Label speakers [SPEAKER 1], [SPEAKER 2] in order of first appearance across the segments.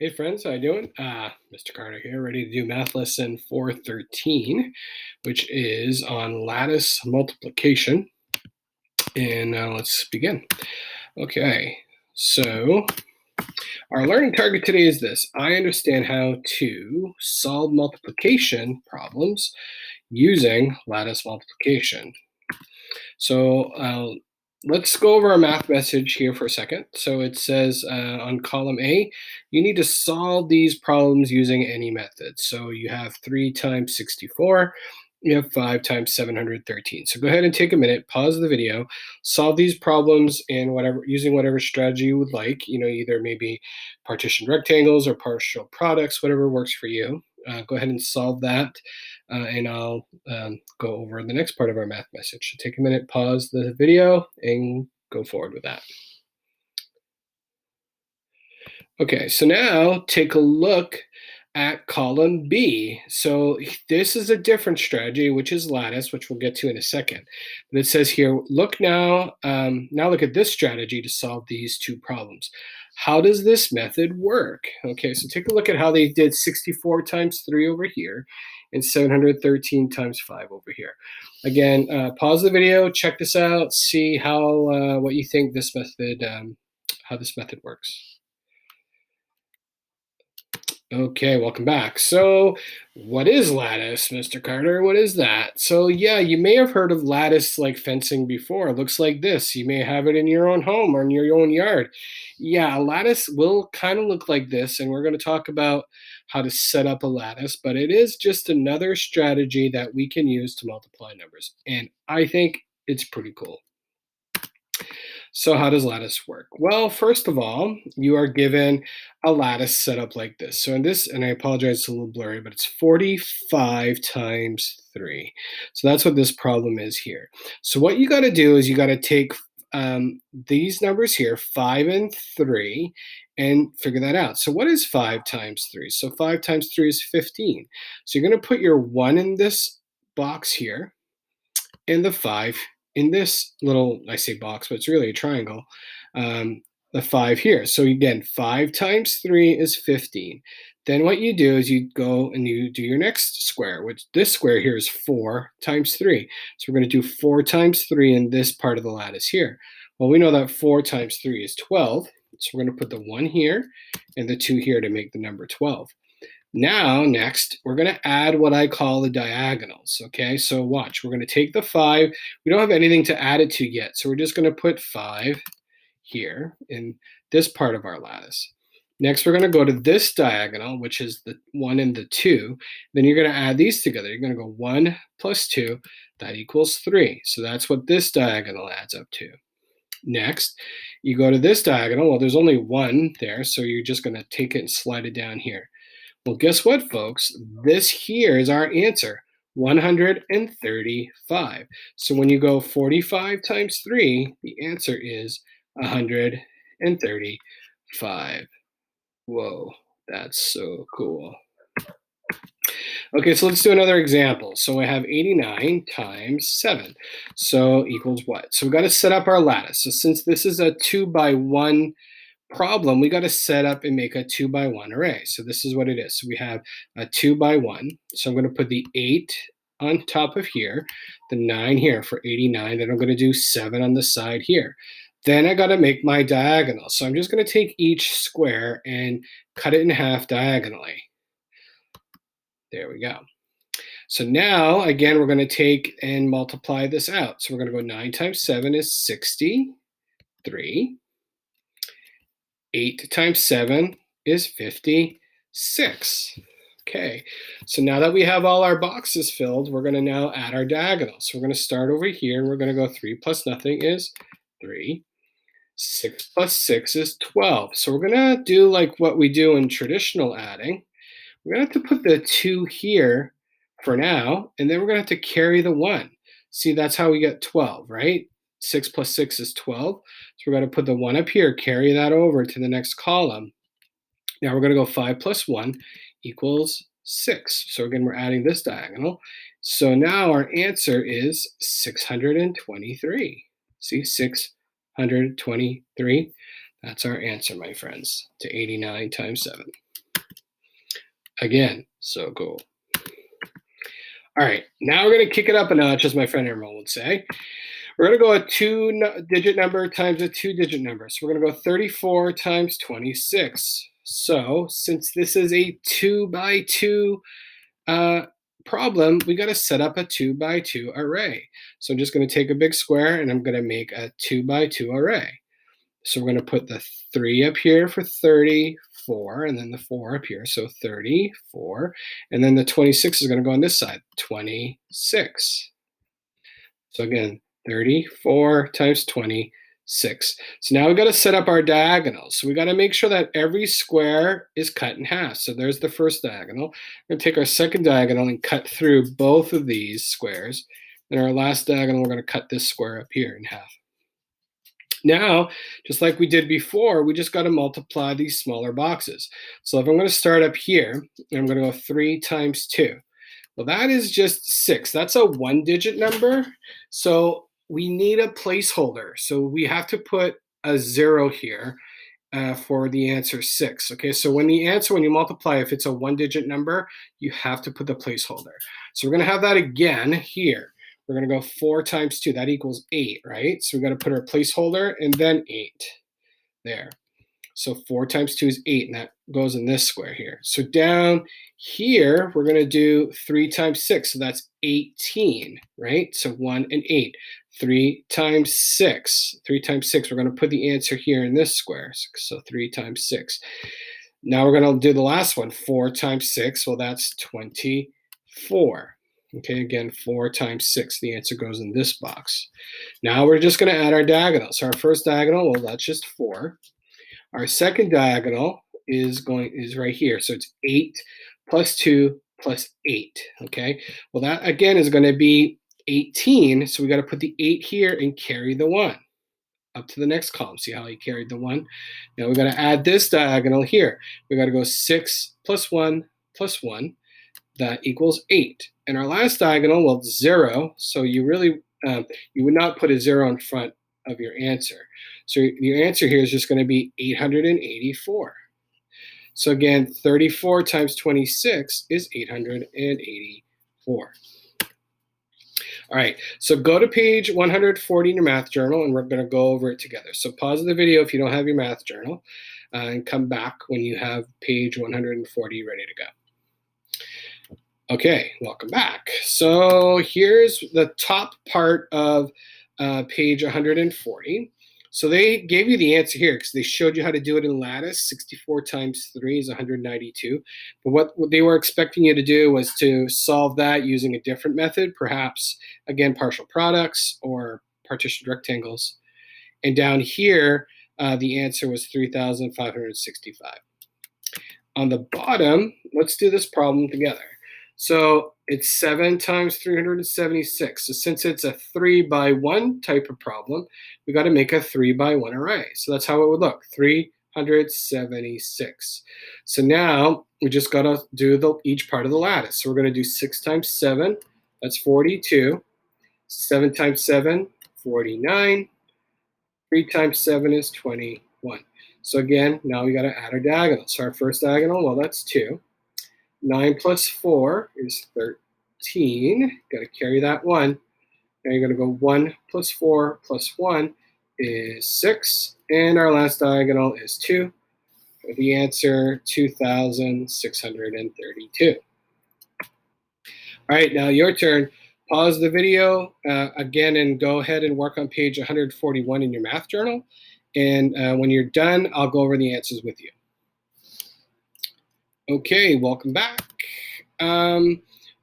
[SPEAKER 1] Hey friends, how you doing? Mr. Carter here, ready to do math lesson 413, which is on lattice multiplication. And let's begin. Okay, so our learning target today is this. I understand how to solve multiplication problems using lattice multiplication. So let's go over our math message here for a second. So it says on column A, you need to solve these problems using any method. So you have 3 times 64, you have 5 times 713. So go ahead and take a minute, pause the video, solve these problems in whatever using whatever strategy you would like. Either maybe partition rectangles or partial products, whatever works for you. Go ahead and solve that, and I'll go over the next part of our math message. So take a minute, pause the video, and go forward with that. Okay, so now take a look at column B. So this is a different strategy, which is lattice, which we'll get to in a second. But it says here, look now, now look at this strategy to solve these two problems. How does this method work? Okay, so take a look at how they did 64 times 3 over here and 713 times 5 over here. Again, pause the video, check this out, see how what you think this method, how this method works. Okay, welcome back. So, what is lattice, Mr. Carter? What is that? So, yeah, you may have heard of lattice like fencing before. It looks like this. You may have it in your own home or in your own yard. Yeah, a lattice will kind of look like this, and we're going to talk about how to set up a lattice, but it is just another strategy that we can use to multiply numbers. And I think it's pretty cool. So how does lattice work? Well, first of all, you are given a lattice set up like this. So in this, and I apologize, it's a little blurry, but it's 45 times 3. So that's what this problem is here. So what you got to do is you got to take these numbers here, 5 and 3, and figure that out. So what is 5 times 3? So 5 times 3 is 15. So you're going to put your 1 in this box here, and the 5 in this little, I say box, but it's really a triangle, the 5 here. So again, 5 times 3 is 15. Then what you do is you go and you do your next square, which this square here is 4 times 3. So we're going to do 4 times 3 in this part of the lattice here. Well, we know that 4 times 3 is 12. So we're going to put the 1 here and the 2 here to make the number 12. Now, next, we're going to add what I call the diagonals, okay? So watch, we're going to take the 5. We don't have anything to add it to yet, so we're just going to put 5 here in this part of our lattice. Next, we're going to go to this diagonal, which is the 1 and the 2. Then you're going to add these together. You're going to go 1 plus 2, that equals 3. So that's what this diagonal adds up to. Next, you go to this diagonal. Well, there's only 1 there, so you're just going to take it and slide it down here. Well, guess what, folks? This here is our answer, 135. So when you go 45 times 3, the answer is 135. Whoa, that's so cool. Okay, so let's do another example. So I have 89 times 7. So equals what? So we've got to set up our lattice. So since this is a 2 by 1 problem, we got to set up and make a 2 by 1 array. So this is what it is. So we have a 2 by 1. So I'm going to put the 8 on top of here, the 9 here for 89. Then I'm going to do 7 on the side here. Then I got to make my diagonal. So I'm just going to take each square and cut it in half diagonally. There we go. So now, again, we're going to take and multiply this out. So we're going to go 9 times 7 is 63. 8 times 7 is 56. Okay, so now that we have all our boxes filled, we're going to now add our diagonals. So we're going to start over here, and we're going to go 3 plus nothing is 3. 6 plus 6 is 12. So we're going to do like what we do in traditional adding. We're going to have to put the 2 here for now, and then we're going to have to carry the 1. See, that's how we get 12, right? 6 plus 6 is 12. So we're going to put the 1 up here, carry that over to the next column. Now we're going to go 5 plus 1 equals 6. So again, we're adding this diagonal. So now our answer is 623. See, 623. That's our answer, my friends, to 89 times 7. again. So cool. All right, now we're going to kick it up a notch, as my friend Emerald would say. We're going to go a two-digit number times a two-digit number. So we're going to go 34 times 26. So since this is a 2 by 2 problem, we got to set up a 2 by 2 array. So I'm just going to take a big square and I'm going to make a 2 by 2 array. So we're going to put the 3 up here for 34, and then the 4 up here. So 34, and then the 26 is going to go on this side, 26. So again, 34 times 26. So now we've got to set up our diagonals. So we got to make sure that every square is cut in half. So there's the first diagonal. We're going to take our second diagonal and cut through both of these squares. And our last diagonal, we're going to cut this square up here in half. Now, just like we did before, we just got to multiply these smaller boxes. So if I'm going to start up here, I'm going to go 3 times 2. Well, that is just 6. That's a one-digit number. So we need a placeholder. So we have to put a 0 here for the answer 6. Okay, so when you multiply, if it's a one-digit number, you have to put the placeholder. So we're going to have that again here. We're going to go 4 times 2. That equals 8, right? So we've got to put our placeholder and then 8 there. So 4 times 2 is 8, and that goes in this square here. So down here, we're going to do 3 times 6. So that's 18, right? So 1 and 8. 3 times 6. 3 times 6. We're going to put the answer here in this square. So 3 times 6. Now we're going to do the last one. 4 times 6. Well, that's 24. Okay, again, 4 times 6. The answer goes in this box. Now we're just going to add our diagonals. So our first diagonal, well, that's just 4. Our second diagonal is right here. So it's 8 plus 2 plus 8. Okay, well, that again is going to be 18. So we got to put the 8 here and carry the 1 up to the next column. See how he carried the 1? Now we got to add this diagonal here. We got to go 6 plus 1 plus 1. That equals 8. And our last diagonal, well, 0. So you really, you would not put a 0 in front of your answer. So your answer here is just going to be 884. So again, 34 times 26 is 884. All right, so go to page 140 in your math journal, and we're going to go over it together. So pause the video if you don't have your math journal, and come back when you have page 140 ready to go. Okay, welcome back. So here's the top part of page 140. So they gave you the answer here because they showed you how to do it in lattice. 64 times 3 is 192. But what they were expecting you to do was to solve that using a different method, perhaps, again, partial products or partitioned rectangles. And down here, the answer was 3,565. On the bottom, let's do this problem together. So it's 7 times 376. So since it's a 3 by 1 type of problem, we got to make a 3 by 1 array. So that's how it would look, 376. So now we just got to do each part of the lattice. So we're going to do 6 times 7, that's 42. 7 times 7, 49. 3 times 7 is 21. So again, now we got to add our diagonals. So our first diagonal, well, that's 2. 9 plus 4 is 13. Got to carry that 1. Now you're going to go 1 plus 4 plus 1 is 6. And our last diagonal is 2. The answer, 2,632. All right, now your turn. Pause the video again and go ahead and work on page 141 in your math journal. And when you're done, I'll go over the answers with you. Okay, welcome back.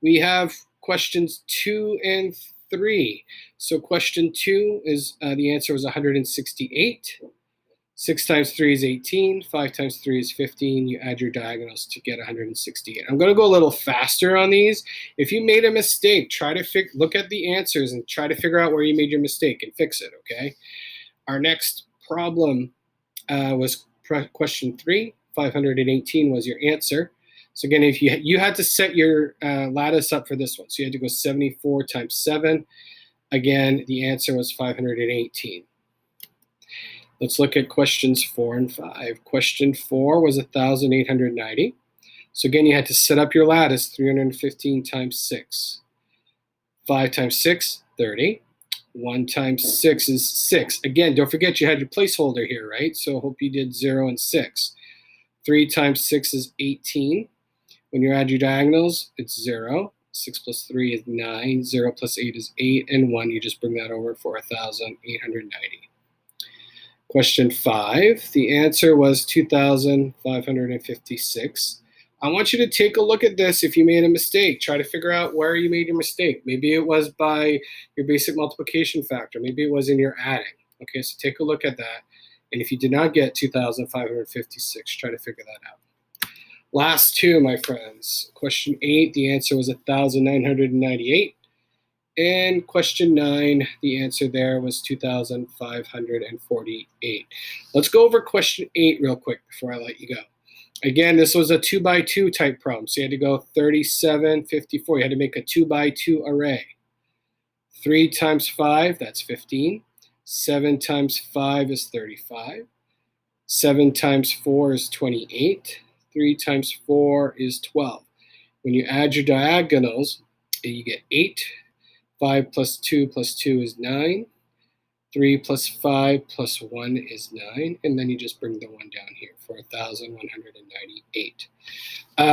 [SPEAKER 1] We have questions 2 and 3. So question 2 is the answer was 168. 6 times 3 is 18. 5 times 3 is 15. You add your diagonals to get 168. I'm going to go a little faster on these. If you made a mistake, try to look at the answers and try to figure out where you made your mistake and fix it, okay? Our next problem was question 3. 518 was your answer. So again, if you had to set your lattice up for this one. So you had to go 74 times 7. Again, the answer was 518. Let's look at questions 4 and 5. Question 4 was 1,890. So again, you had to set up your lattice, 315 times 6. 5 times 6, 30. 1 times 6 is 6. Again, don't forget you had your placeholder here, right? So I hope you did 0 and 6. 3 times 6 is 18. When you add your diagonals, it's 0. 6 plus 3 is 9. 0 plus 8 is 8. And 1, you just bring that over for 1,890. Question 5, the answer was 2,556. I want you to take a look at this if you made a mistake. Try to figure out where you made your mistake. Maybe it was by your basic multiplication factor. Maybe it was in your adding. Okay, so take a look at that. And if you did not get 2,556, try to figure that out. Last two, my friends. Question 8, the answer was 1,998. And question 9, the answer there was 2,548. Let's go over question 8 real quick before I let you go. Again, this was a 2x2 type problem. So you had to go 37, 54. You had to make a 2x2 array. 3 times 5, that's 15. 7 times 5 is 35. 7 times 4 is 28. 3 times 4 is 12. When you add your diagonals, you get 8. 5 plus 2 is 9. 3 plus 5 plus 1 is 9. And then you just bring the 1 down here for 1,198.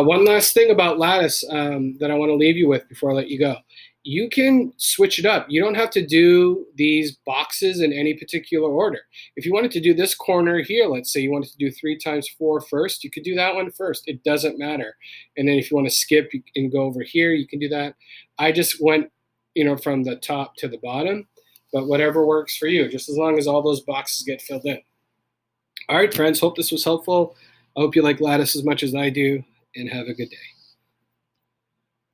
[SPEAKER 1] One last thing about lattice that I want to leave you with before I let you go. You can switch it up. You don't have to do these boxes in any particular order. If you wanted to do this corner here, let's say you wanted to do 3 times 4 first, you could do that one first. It doesn't matter. And then if you want to skip and go over here, you can do that. I just went from the top to the bottom, but whatever works for you, just as long as all those boxes get filled in. All right, friends, hope this was helpful. I hope you like lattice as much as I do, and have a good day.